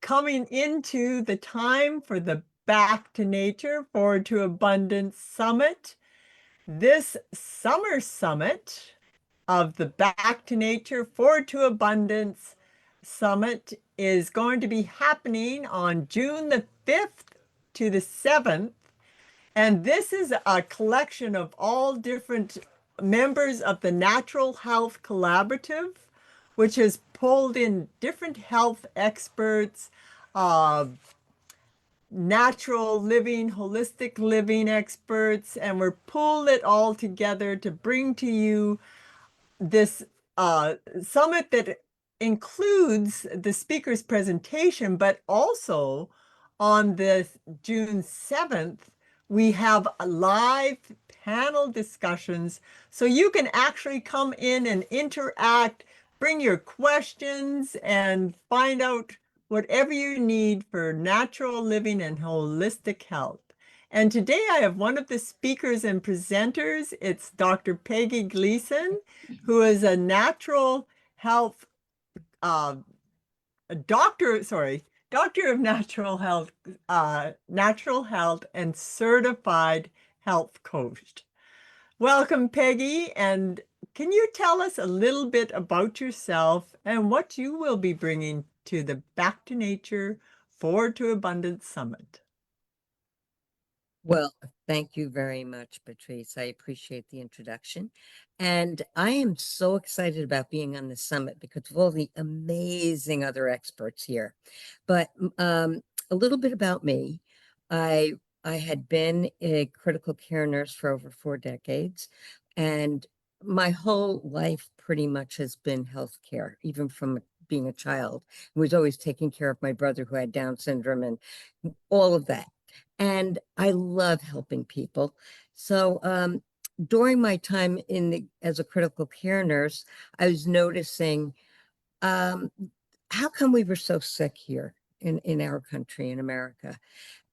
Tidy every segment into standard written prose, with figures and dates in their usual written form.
coming into the time for the Back to Nature, Forward to Abundance Summit. This summer summit of the Back to Nature, Forward to Abundance Summit is going to be happening on June the 5th to the 7th. And this is a collection of all different members of the Natural Health Collaborative, which has pulled in different health experts, uh, natural living, holistic living experts, and we're pulled it all together to bring to you this summit that includes the speaker's presentation, but also on the June 7th, we have live panel discussions. So you can actually come in and interact, bring your questions, and find out whatever you need for natural living and holistic health. And today I have one of the speakers and presenters. It's Dr. Peggy Gleason, who is a natural health doctor of natural health and certified health coach. Welcome, Peggy, and can you tell us a little bit about yourself and what you will be bringing to the Back to Nature, Forward to Abundance Summit? Well, thank you very much, Patrice. I appreciate the introduction. And I am so excited about being on the summit because of all the amazing other experts here. But a little bit about me. I had been a critical care nurse for over 4 decades, and my whole life pretty much has been healthcare, even from being a child. I was always taking care of my brother who had Down syndrome and all of that. And I love helping people. So during my time as a critical care nurse, I was noticing how come we were so sick here in our country, in America?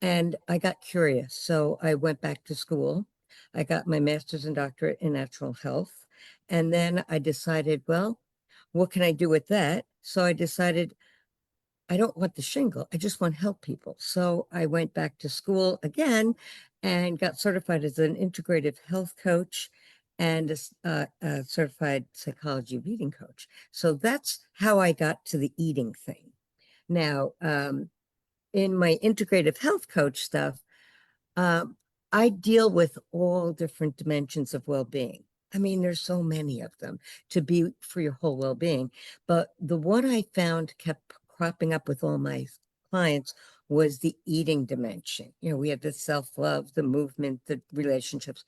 And I got curious. So I went back to school. I got my master's and doctorate in natural health. And then I decided, well, what can I do with that? So I decided I don't want the shingle. I just want to help people. So I went back to school again and got certified as an integrative health coach and a certified psychology of eating coach. So that's how I got to the eating thing. Now, in my integrative health coach stuff, I deal with all different dimensions of well-being. I mean, there's so many of them to be for your whole well-being. But the one I found kept cropping up with all my clients was the eating dimension. You know, we have the self-love, the movement, the relationships.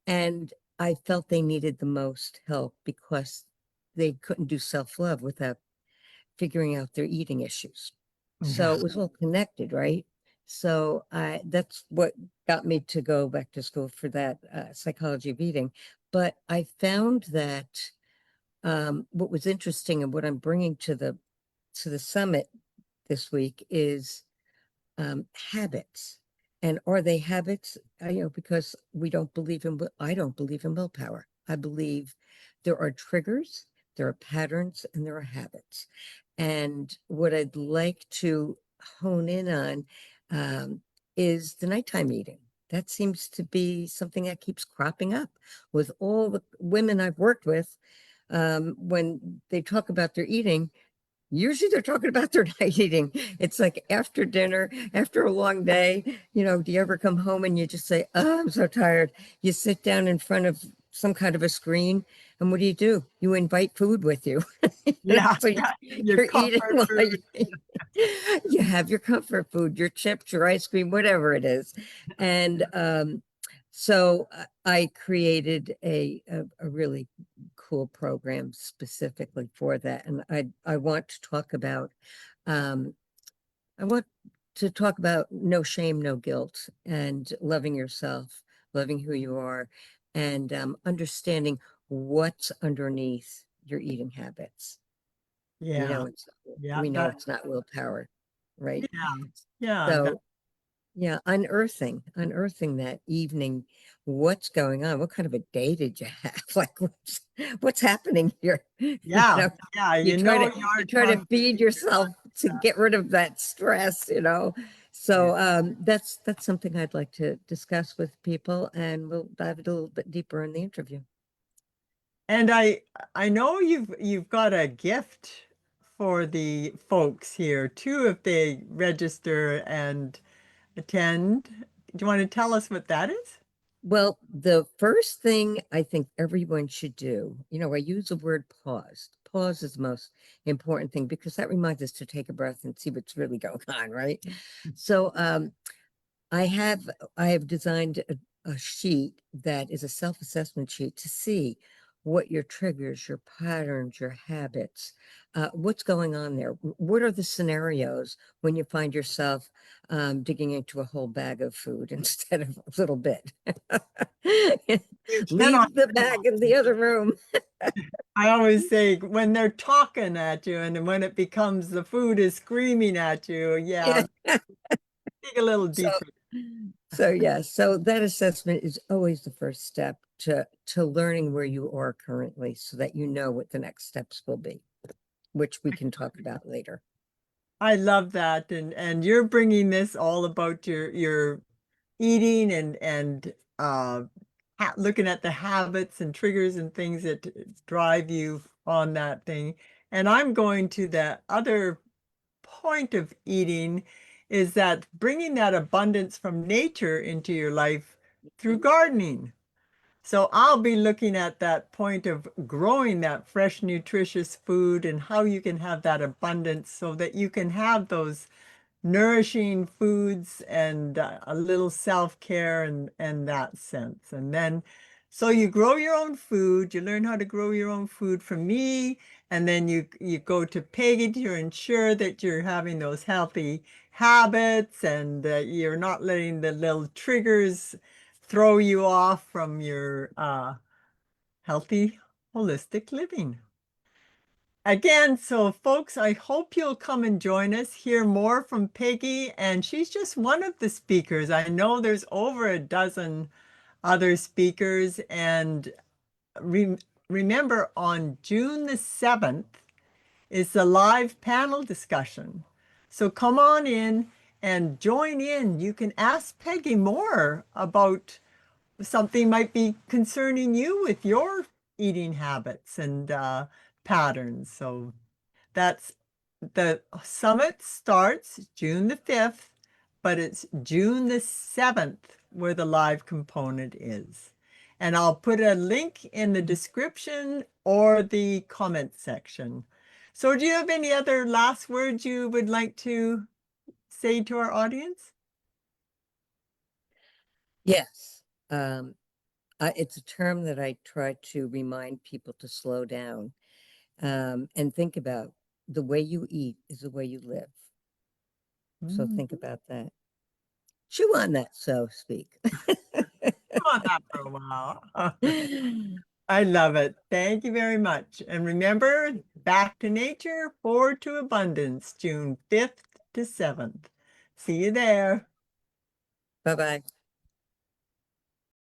And I felt they needed the most help because they couldn't do self-love without figuring out their eating issues. So it was all connected, right? So that's what got me to go back to school for that psychology of eating. But I found that what was interesting and what I'm bringing to the summit this week is habits. And are they habits? Because we don't believe in, I don't believe in willpower. I believe there are triggers, there are patterns, and there are habits. And what I'd like to hone in on is the nighttime eating. That seems to be something that keeps cropping up with all the women I've worked with. When they talk about their eating, usually they're talking about their night eating. It's like after dinner, after a long day, do you ever come home and you just say, oh, I'm so tired. You sit down in front of some kind of a screen, and what do? You invite food with you. So you're eating while you have your comfort food, your chips, your ice cream, whatever it is. And so I created a really cool program specifically for that. And I want to talk about no shame, no guilt, and loving yourself, loving who you are, and understanding what's underneath your eating habits. We know it's not willpower, right? So unearthing that evening, what's going on? What kind of a day did you have? Like, what's happening here? You try to feed yourself to get rid of that stress, you know. Yeah. So that's something I'd like to discuss with people, and we'll dive a little bit deeper in the interview. And I know you've got a gift for the folks here too if they register and attend. Do you want to tell us what that is? Well, the first thing I think everyone should do, you know, I use the word pause. Pause is the most important thing because that reminds us to take a breath and see what's really going on, right? So, I have I have designed a sheet that is a self-assessment sheet to see what your triggers, your patterns, your habits, what's going on there. What are the scenarios when you find yourself digging into a whole bag of food instead of a little bit? You cannot. Leave the bag in the other room. I always say when they're talking at you and when it becomes the food is screaming at you, yeah, Yeah. dig a little So, deeper. so that assessment is always the first step to learning where you are currently so that you know what the next steps will be, which we can talk about later. I love that, and you're bringing this all about your eating and looking at the habits and triggers and things that drive you on that thing. And I'm going to the other point of eating is that bringing that abundance from nature into your life through Mhm. gardening. So I'll be looking at that point of growing that fresh, nutritious food and how you can have that abundance so that you can have those nourishing foods and a little self-care and that sense. And then so you grow your own food, you learn how to grow your own food from me, and then you go to Peggy to ensure that you're having those healthy habits and you're not letting the little triggers throw you off from your healthy holistic living. Again, so folks, I hope you'll come and join us, hear more from Peggy, and she's just one of the speakers. I know there's over a dozen other speakers, and re remember on June the 7th is the live panel discussion. So come on in and join in. You can ask Peggy more about something might be concerning you with your eating habits and patterns. So that's the summit starts June the 5th, but it's June the 7th where the live component is. And I'll put a link in the description or the comment section. So do you have any other last words you would like to say to our audience? Yes. Um, it's a term that I try to remind people to slow down and think about the way you eat is the way you live. So Mm, think about that. Chew on that, so to speak. on that for a while. I love it. Thank you very much. And remember, back to nature, forward to abundance, June 5th to 7th. See you there. Bye bye.